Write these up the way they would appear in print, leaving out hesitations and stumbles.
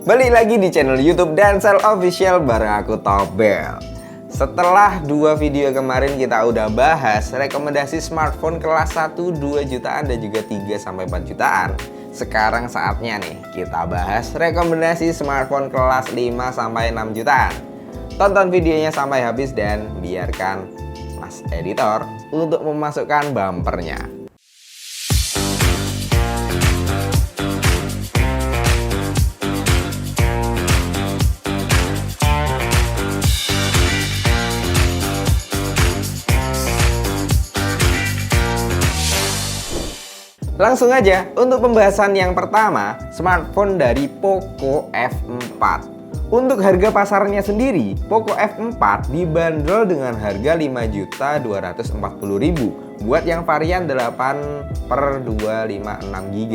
Balik lagi di channel YouTube Dansel Official bareng aku Tobel. Setelah 2 video kemarin kita udah bahas rekomendasi smartphone kelas 1 2 jutaan dan juga 3 sampai 4 jutaan. Sekarang saatnya nih kita bahas rekomendasi smartphone kelas 5 sampai 6 jutaan. Tonton videonya sampai habis dan biarkan Mas Editor untuk memasukkan bumpernya. Langsung aja untuk pembahasan yang pertama, smartphone dari Poco F4. Untuk harga pasarnya sendiri, Poco F4 dibanderol dengan harga 5.240.000 buat yang varian 8/256GB.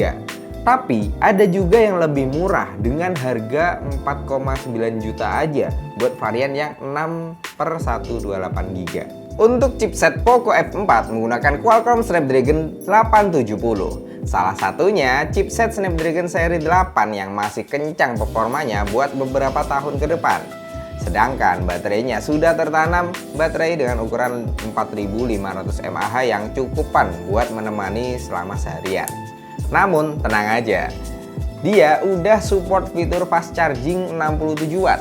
Tapi ada juga yang lebih murah dengan harga 4,9 juta aja buat varian yang 6/128GB. Untuk chipset Poco F4 menggunakan Qualcomm Snapdragon 870. Salah satunya chipset Snapdragon seri 8 yang masih kencang performanya buat beberapa tahun ke depan. Sedangkan baterainya sudah tertanam baterai dengan ukuran 4500 mAh yang cukupan buat menemani selama seharian. Namun tenang aja, dia udah support fitur fast charging 67 watt.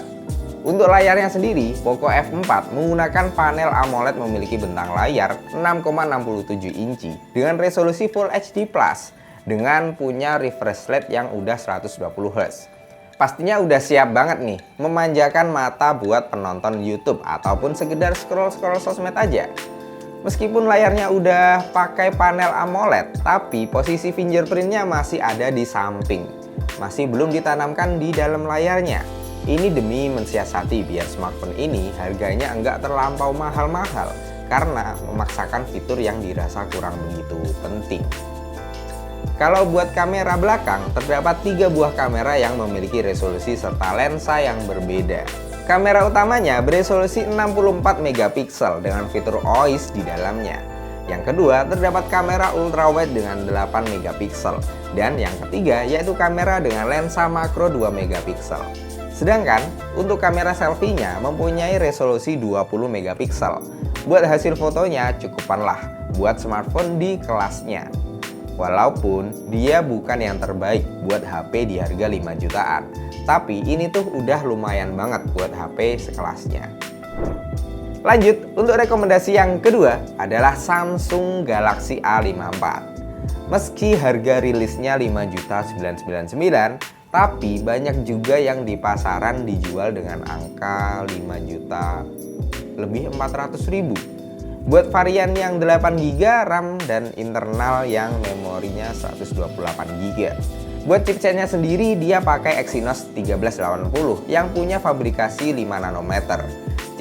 Untuk layarnya sendiri, Poco F4 menggunakan panel AMOLED memiliki bentang layar 6,67 inci dengan resolusi Full HD Plus dengan punya refresh rate yang udah 120Hz. Pastinya udah siap banget nih memanjakan mata buat penonton YouTube ataupun sekedar scroll-scroll sosmed aja. Meskipun layarnya udah pakai panel AMOLED, tapi posisi fingerprintnya masih ada di samping. Masih belum ditanamkan di dalam layarnya. Ini demi mensiasati biar smartphone ini harganya enggak terlampau mahal-mahal karena memaksakan fitur yang dirasa kurang begitu penting. Kalau buat kamera belakang, terdapat 3 buah kamera yang memiliki resolusi serta lensa yang berbeda. Kamera utamanya beresolusi 64 MP dengan fitur OIS di dalamnya. Yang kedua, terdapat kamera ultrawide dengan 8 MP. Dan yang ketiga, yaitu kamera dengan lensa makro 2 MP. Sedangkan untuk kamera selfie-nya mempunyai resolusi 20 MP. Buat hasil fotonya cukupanlah buat smartphone di kelasnya. Walaupun dia bukan yang terbaik buat HP di harga 5 jutaan, tapi ini tuh udah lumayan banget buat HP sekelasnya. Lanjut, untuk rekomendasi yang kedua adalah Samsung Galaxy A54. Meski harga rilisnya 5.999.000, tapi banyak juga yang di pasaran dijual dengan angka 5.400.000. Buat varian yang 8GB RAM dan internal yang memorinya 128GB. Buat chipsetnya sendiri dia pakai Exynos 1380 yang punya fabrikasi 5 nanometer.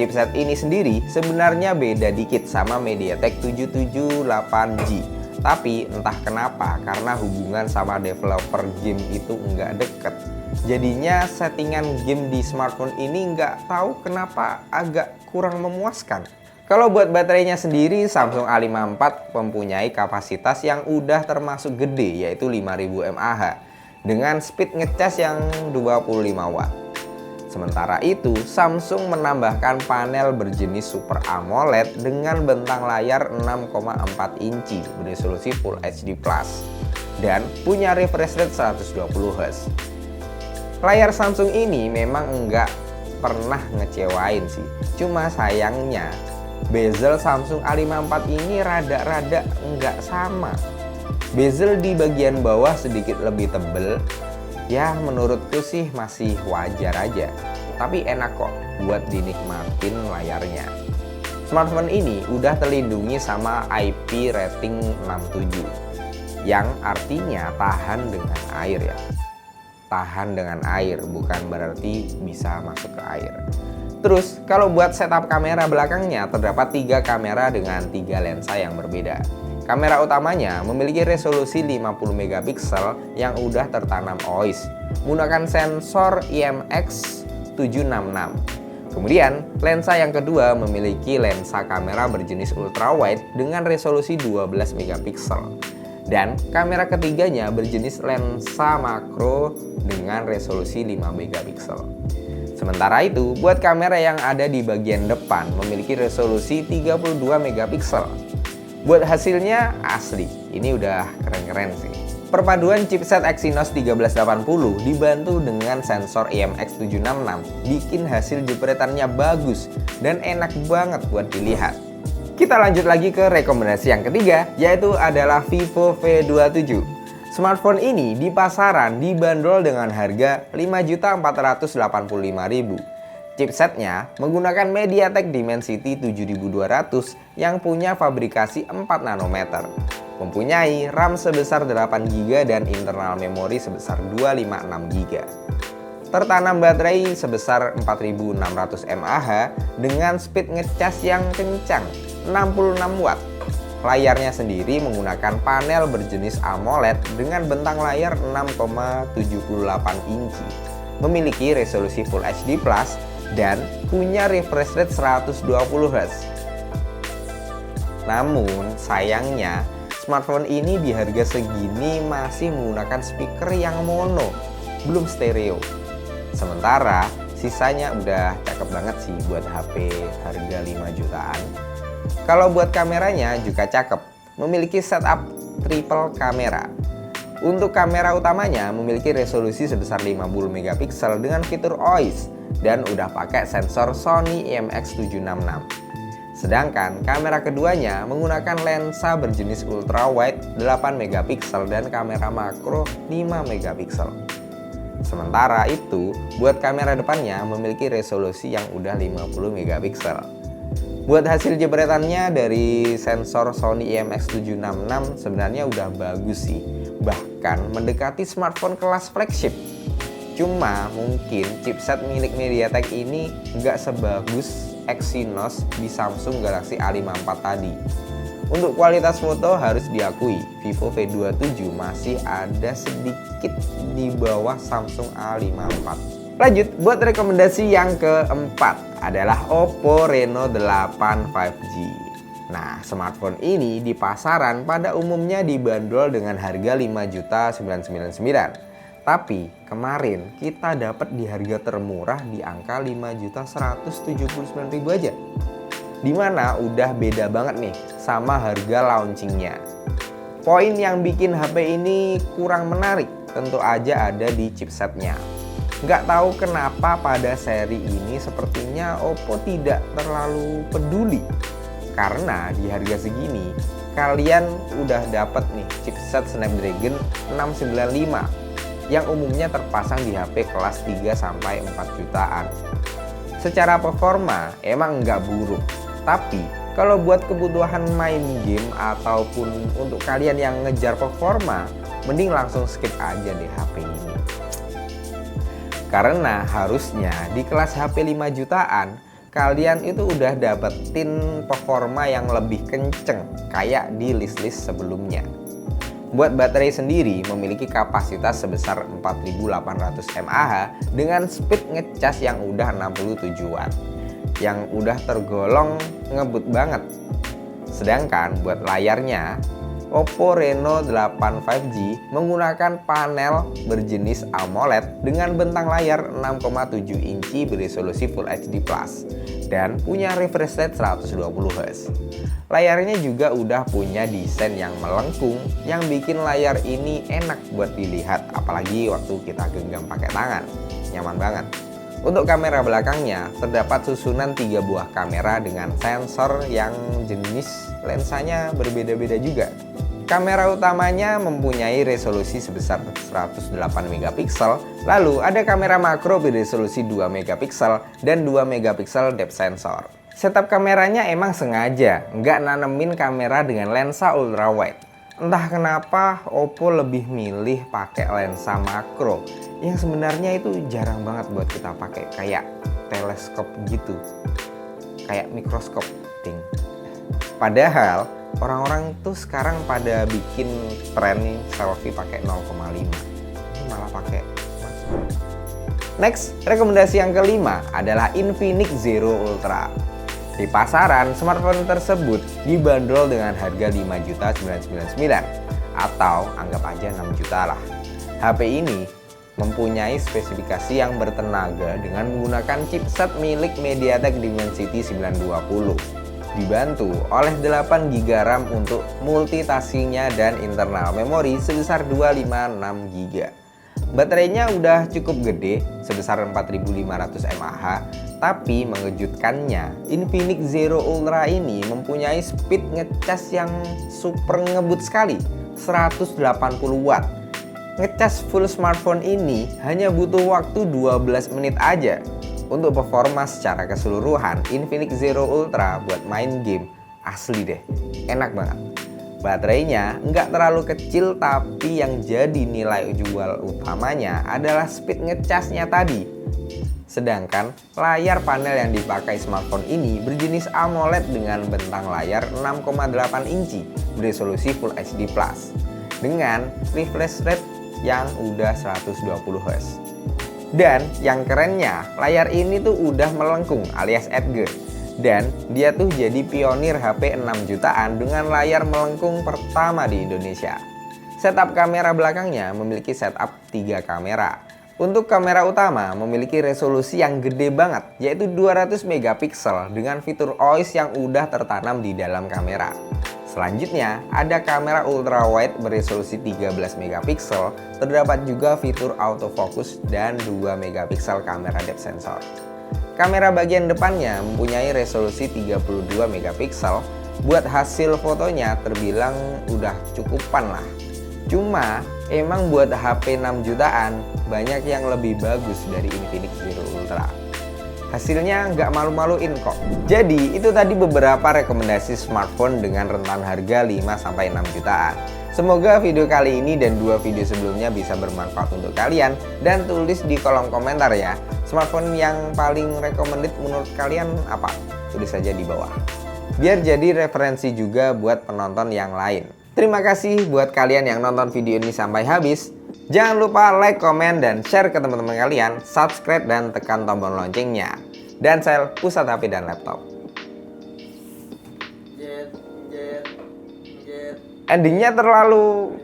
Chipset ini sendiri sebenarnya beda dikit sama MediaTek 778G. Tapi entah kenapa karena hubungan sama developer game itu nggak deket. Jadinya settingan game di smartphone ini nggak tahu kenapa agak kurang memuaskan. Kalau buat baterainya sendiri, Samsung A54 mempunyai kapasitas yang udah termasuk gede yaitu 5000 mAh dengan speed ngecas yang 25 watt. Sementara itu, Samsung menambahkan panel berjenis Super AMOLED dengan bentang layar 6,4 inci beresolusi Full HD Plus dan punya refresh rate 120Hz. Layar Samsung ini memang enggak pernah ngecewain sih. Cuma sayangnya, bezel Samsung A54 ini rada-rada enggak sama. Bezel di bagian bawah sedikit lebih tebel. Ya menurutku sih masih wajar aja, tapi enak kok buat dinikmatin layarnya. Smartphone ini udah terlindungi sama IP rating 67, yang artinya tahan dengan air ya. Tahan dengan air bukan berarti bisa masuk ke air. Terus kalau buat setup kamera belakangnya terdapat 3 kamera dengan 3 lensa yang berbeda. Kamera utamanya memiliki resolusi 50 MP yang udah tertanam OIS menggunakan sensor IMX766. Kemudian lensa yang kedua memiliki lensa kamera berjenis ultrawide dengan resolusi 12 MP. Dan kamera ketiganya berjenis lensa makro dengan resolusi 5 megapiksel. Sementara itu, buat kamera yang ada di bagian depan memiliki resolusi 32 megapiksel. Buat hasilnya asli, ini udah keren-keren sih. Perpaduan chipset Exynos 1380 dibantu dengan sensor IMX766 bikin hasil jepretannya bagus dan enak banget buat dilihat. Kita lanjut lagi ke rekomendasi yang ketiga, yaitu adalah Vivo V27. Smartphone ini di pasaran dibanderol dengan harga Rp5.485.000. Chipsetnya menggunakan MediaTek Dimensity 7200 yang punya fabrikasi 4 nanometer. Mempunyai RAM sebesar 8GB dan internal memori sebesar 256GB. Tertanam baterai sebesar 4600 mAh dengan speed ngecas yang kencang 66 watt. Layarnya sendiri menggunakan panel berjenis AMOLED dengan bentang layar 6,78 inci. Memiliki resolusi Full HD Plus dan punya refresh rate 120Hz. Namun sayangnya smartphone ini di harga segini masih menggunakan speaker yang mono, belum stereo. Sementara sisanya udah cakep banget sih buat HP harga 5 jutaan. Kalau buat kameranya juga cakep, memiliki setup triple kamera. Untuk kamera utamanya memiliki resolusi sebesar 50 megapiksel dengan fitur OIS dan udah pakai sensor Sony IMX766. Sedangkan kamera keduanya menggunakan lensa berjenis ultrawide 8 megapiksel dan kamera makro 5 megapiksel. Sementara itu, buat kamera depannya memiliki resolusi yang udah 50 megapiksel. Buat hasil jepretannya dari sensor Sony IMX766 sebenarnya udah bagus sih, bahkan mendekati smartphone kelas flagship. Cuma mungkin chipset milik MediaTek ini nggak sebagus Exynos di Samsung Galaxy A54 tadi. Untuk kualitas foto harus diakui, Vivo V27 masih ada sedikit di bawah Samsung A54. Lanjut, buat rekomendasi yang keempat adalah Oppo Reno 8 5G. Nah, smartphone ini di pasaran pada umumnya dibanderol dengan harga Rp5.999.000. Tapi kemarin kita dapat di harga termurah di angka Rp5.179.000 aja. Dimana udah beda banget nih sama harga launchingnya. Poin yang bikin HP ini kurang menarik tentu aja ada di chipsetnya. Nggak tahu kenapa pada seri ini sepertinya Oppo tidak terlalu peduli. Karena di harga segini kalian udah dapat nih chipset Snapdragon 695 yang umumnya terpasang di HP kelas 3-4 jutaan. Secara performa emang nggak buruk, tapi kalau buat kebutuhan main game ataupun untuk kalian yang ngejar performa, mending langsung skip aja deh HP ini. Karena harusnya di kelas HP 5 jutaan, kalian itu udah dapetin performa yang lebih kenceng kayak di list-list sebelumnya. Buat baterai sendiri memiliki kapasitas sebesar 4800 mAh dengan speed ngecas yang udah 67 watt yang udah tergolong ngebut banget. Sedangkan buat layarnya Oppo Reno 8 5G menggunakan panel berjenis AMOLED dengan bentang layar 6,7 inci beresolusi Full HD Plus dan punya refresh rate 120Hz. Layarnya juga udah punya desain yang melengkung yang bikin layar ini enak buat dilihat, apalagi waktu kita genggam pakai tangan. Nyaman banget. Untuk kamera belakangnya terdapat susunan 3 buah kamera dengan sensor yang jenis lensanya berbeda-beda juga. Kamera utamanya mempunyai resolusi sebesar 108 megapiksel, lalu ada kamera makro beresolusi 2 megapiksel dan 2 megapiksel depth sensor. Setup kameranya emang sengaja nggak nanemin kamera dengan lensa ultrawide. Entah kenapa Oppo lebih milih pakai lensa makro yang sebenarnya itu jarang banget buat kita pakai, kayak teleskop gitu, kayak mikroskop ting. Padahal orang-orang tuh sekarang pada bikin tren nih selfie pakai 0,5. Ini malah pakai. Next, rekomendasi yang kelima adalah Infinix Zero Ultra. Di pasaran, smartphone tersebut dibanderol dengan harga Rp5.999.000 atau anggap aja 6 juta lah. HP ini mempunyai spesifikasi yang bertenaga dengan menggunakan chipset milik MediaTek Dimensity 920. Dibantu oleh 8 GB RAM untuk multitaskingnya dan internal memori sebesar 256 GB. Baterainya udah cukup gede sebesar 4500 mAh, tapi mengejutkannya Infinix Zero Ultra ini mempunyai speed ngecas yang super ngebut sekali, 180 watt. Ngecas full smartphone ini hanya butuh waktu 12 menit aja. Untuk performa secara keseluruhan, Infinix Zero Ultra buat main game asli deh, enak banget. Baterainya nggak terlalu kecil, tapi yang jadi nilai jual utamanya adalah speed ngecasnya tadi. Sedangkan layar panel yang dipakai smartphone ini berjenis AMOLED dengan bentang layar 6,8 inci beresolusi Full HD Plus dengan refresh rate yang udah 120 Hz. Dan yang kerennya, layar ini tuh udah melengkung alias edge. Dan dia tuh jadi pionir HP 6 jutaan dengan layar melengkung pertama di Indonesia. Setup kamera belakangnya memiliki setup 3 kamera. Untuk kamera utama memiliki resolusi yang gede banget, yaitu 200 megapiksel dengan fitur OIS yang udah tertanam di dalam kamera. Selanjutnya, ada kamera ultrawide beresolusi 13 megapiksel, terdapat juga fitur autofocus dan 2 megapiksel kamera depth sensor. Kamera bagian depannya mempunyai resolusi 32 megapiksel, buat hasil fotonya terbilang udah cukupan lah. Cuma emang buat HP 6 jutaan banyak yang lebih bagus dari Infinix Zero Ultra. Hasilnya nggak malu-maluin kok. Jadi itu tadi beberapa rekomendasi smartphone dengan rentan harga 5-6 jutaan. Semoga video kali ini dan 2 video sebelumnya bisa bermanfaat untuk kalian, dan tulis di kolom komentar ya, smartphone yang paling recommended menurut kalian apa? Tulis saja di bawah. Biar jadi referensi juga buat penonton yang lain. Terima kasih buat kalian yang nonton video ini sampai habis. Jangan lupa like, komen, dan share ke teman-teman kalian, subscribe dan tekan tombol loncengnya. Dan Sel, pusat HP dan laptop. Endingnya terlalu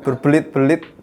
berbelit-belit.